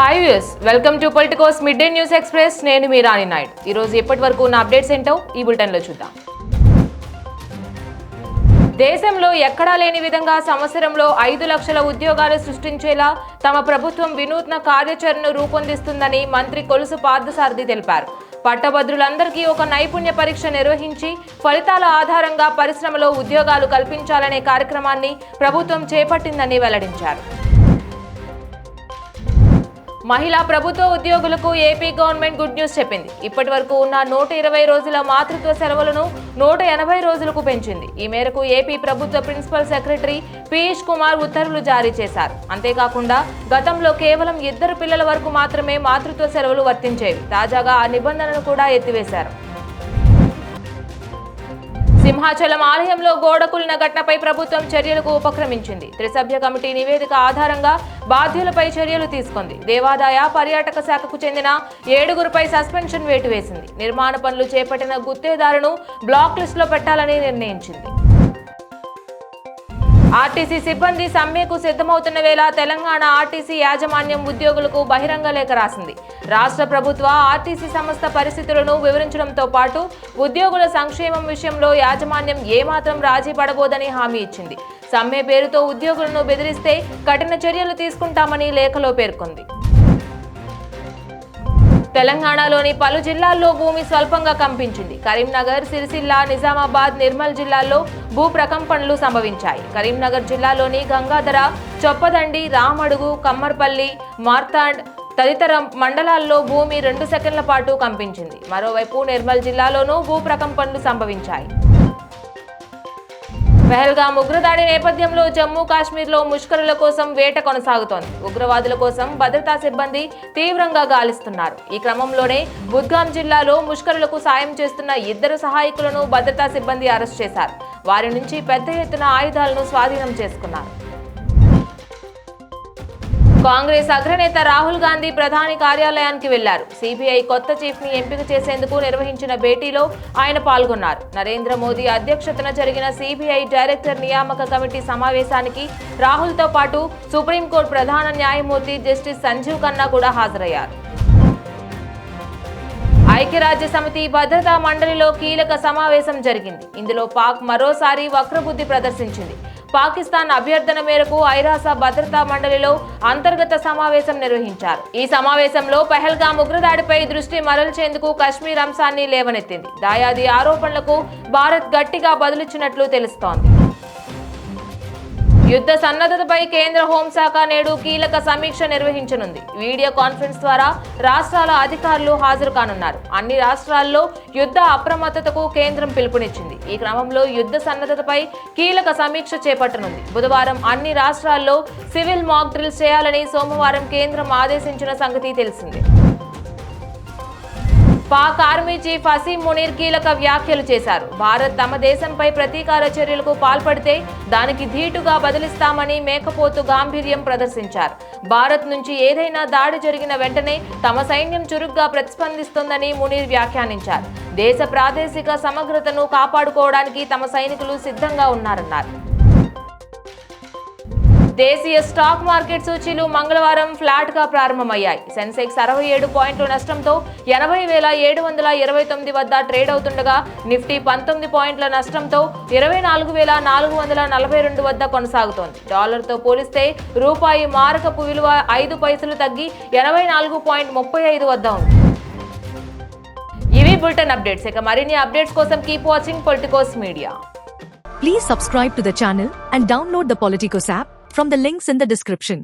Hi viewers, welcome to Politicos mid day news express. నేను మీ రాణి నాయుడు. ఈరోజు ఇప్పటి వరకు ఉన్న అప్డేట్స్ ఏంటో ఈ బులెటిన్లో చూద్దాం. దేశంలో ఎక్కడా లేని విధంగా సంవత్సరంలో 5 లక్షల ఉద్యోగాలు సృష్టించేలా తమ ప్రభుత్వం వినూత్న కార్యాచరణను రూపొందిస్తుందని మంత్రి కొలుసు పార్థసారథి తెలిపారు. పట్టభద్రులందరికీ ఒక నైపుణ్య పరీక్ష నిర్వహించి ఫలితాల ఆధారంగా పరిశ్రమలో ఉద్యోగాలు కల్పించాలనే కార్యక్రమాన్ని ప్రభుత్వం చేపట్టిందని వెల్లడించారు. మహిళా ప్రభుత్వ ఉద్యోగులకు ఏపీ గవర్నమెంట్ గుడ్ న్యూస్ చెప్పింది. ఇప్పటి వరకు ఉన్న 120 రోజుల మాతృత్వ సెలవులను 180 రోజులకు పెంచింది. ఈ మేరకు ఏపీ ప్రభుత్వ ప్రిన్సిపల్ సెక్రటరీ పీయూష్ కుమార్ ఉత్తర్వులు జారీ చేశారు. అంతేకాకుండా గతంలో కేవలం 2 పిల్లల వరకు మాత్రమే మాతృత్వ సెలవులు వర్తించేవి. తాజాగా ఆ నిబంధనను కూడా ఎత్తివేశారు. సింహాచలం ఆలయంలో గోడకూలిన ఘటనపై ప్రభుత్వం చర్యలకు ఉపక్రమించింది. త్రిసభ్య కమిటీ నివేదిక ఆధారంగా బాధ్యులపై చర్యలు తీసుకుంది. దేవాదాయ పర్యాటక శాఖకు చెందిన 7గురిపై సస్పెన్షన్ వేటు వేసింది. నిర్మాణ పనులు చేపట్టిన గుత్తేదారును బ్లాక్ లిస్టులో పెట్టాలని నిర్ణయించింది. ఆర్టీసీ సిబ్బంది సమ్మెకు సిద్ధమవుతున్న వేళ తెలంగాణ ఆర్టీసీ యాజమాన్యం ఉద్యోగులకు బహిరంగ లేఖ రాసింది. రాష్ట్ర ప్రభుత్వ ఆర్టీసీ సంస్థ పరిస్థితులను వివరించడంతో పాటు ఉద్యోగుల సంక్షేమం విషయంలో యాజమాన్యం ఏమాత్రం రాజీ పడబోదని హామీ ఇచ్చింది. సమ్మె పేరుతో ఉద్యోగులను బెదిరిస్తే కఠిన చర్యలు తీసుకుంటామని లేఖలో పేర్కొంది. తెలంగాణలోని పలు జిల్లాల్లో భూమి స్వల్పంగా కంపించింది. కరీంనగర్, సిరిసిల్ల, నిజామాబాద్, నిర్మల్ జిల్లాల్లో భూ ప్రకంపనలు సంభవించాయి. కరీంనగర్ జిల్లాలోని గంగాధర, చొప్పదండి, రామడుగు, కమ్మర్పల్లి, మార్తాండ్ తదితర మండలాల్లో భూమి 2 సెకండ్ల పాటు కంపించింది. మరోవైపు నిర్మల్ జిల్లాలోనూ భూ ప్రకంపనలు సంభవించాయి. పహల్గామ్ ఉగ్రదాడి నేపథ్యంలో జమ్మూ కాశ్మీర్లో ముష్కరుల కోసం వేట కొనసాగుతోంది. ఉగ్రవాదుల కోసం భద్రతా సిబ్బంది తీవ్రంగా గాలిస్తున్నారు. ఈ క్రమంలోనే బుద్గామ్ జిల్లాలో ముష్కరులకు సాయం చేస్తున్న 2 సహాయకులను భద్రతా సిబ్బంది అరెస్ట్ చేశారు. వారి నుంచి పెద్ద ఎత్తున ఆయుధాలను స్వాధీనం చేసుకున్నారు. కాంగ్రెస్ అగ్రనేత రాహుల్ గాంధీ ప్రధాని కార్యాలయానికి వెళ్లారు. సిబిఐ కొత్త చీఫ్ ని ఎంపిక చేసేందుకు నిర్వహించిన భేటీలో ఆయన పాల్గొన్నారు. నరేంద్ర మోదీ అధ్యక్షతన జరిగిన సిబిఐ డైరెక్టర్ నియామక కమిటీ సమావేశానికి రాహుల్ తో పాటు సుప్రీంకోర్టు ప్రధాన న్యాయమూర్తి జస్టిస్ సంజీవ్ ఖన్నా కూడా హాజరయ్యారు. ఐక్యరాజ్య సమితి భద్రతా మండలిలో కీలక సమావేశం జరిగింది. ఇందులో పాక్ మరోసారి వక్రబుద్ధి ప్రదర్శించింది. పాకిస్తాన్ అభ్యర్థన మేరకు ఐరాస భద్రతా మండలిలో అంతర్గత సమావేశం నిర్వహించారు. ఈ సమావేశంలో పహల్గామ్ ఉగ్రదాడిపై దృష్టి మరల్చేందుకు కశ్మీర్ అంశాన్ని లేవనెత్తింది. దాయాది ఆరోపణలకు భారత్ గట్టిగా బదులిచ్చినట్లు తెలుస్తోంది. యుద్ధ సన్నద్ధతపై కేంద్ర హోంశాఖ నేడు కీలక సమీక్ష నిర్వహించనుంది. వీడియో కాన్ఫరెన్స్ ద్వారా రాష్ట్రాల అధికారులు హాజరు కానున్నారు. అన్ని రాష్ట్రాల్లో యుద్ధ అప్రమత్తతకు కేంద్రం పిలుపునిచ్చింది. ఈ క్రమంలో యుద్ధ సన్నద్ధతపై కీలక సమీక్ష చేపట్టనుంది. బుధవారం అన్ని రాష్ట్రాల్లో సివిల్ మాక్ డ్రిల్స్ చేయాలని సోమవారం కేంద్రం ఆదేశించిన సంగతి తెలిసిందే. పాక్ ఆర్మీ చీఫ్ అసీం మునీర్ కీలక వ్యాఖ్యలు చేశారు. భారత్ తమ దేశంపై ప్రతీకార చర్యలకు పాల్పడితే దానికి ధీటుగా బదిలిస్తామని మేకపోతు గాంభీర్యం ప్రదర్శించారు. భారత్ నుంచి ఏదైనా దాడి జరిగిన వెంటనే తమ సైన్యం చురుగ్గా ప్రతిస్పందిస్తుందని మునీర్ వ్యాఖ్యానించారు. దేశ ప్రాదేశిక సమగ్రతను కాపాడుకోవడానికి తమ సైనికులు సిద్ధంగా ఉన్నారన్నారు. దేశీయ స్టాక్ మార్కెట్ సూచీలు మంగళవారం ఫ్లాట్ గా ప్రారంభమయ్యాయి. సెన్సెక్స్ 67 పాయింట్ల నష్టంతో 80,729 వద్ద ట్రేడ్ అవుతుండగా నిఫ్టీ 19 పాయింట్ల నష్టంతో 24,442 వద్ద కొనసాగుతోంది. డాలర్తో పోలిస్తే రూపాయి మారకపు విలువ 5 పైసలు తగ్గి 84.35 వద్ద ఉంది. ఇవి బులెటిన్ అప్డేట్స్. ఇక మరిన్ని అప్డేట్స్ కోసం keep watching Politicos media. Please subscribe to the channel and download the Politicos app from the links in the description.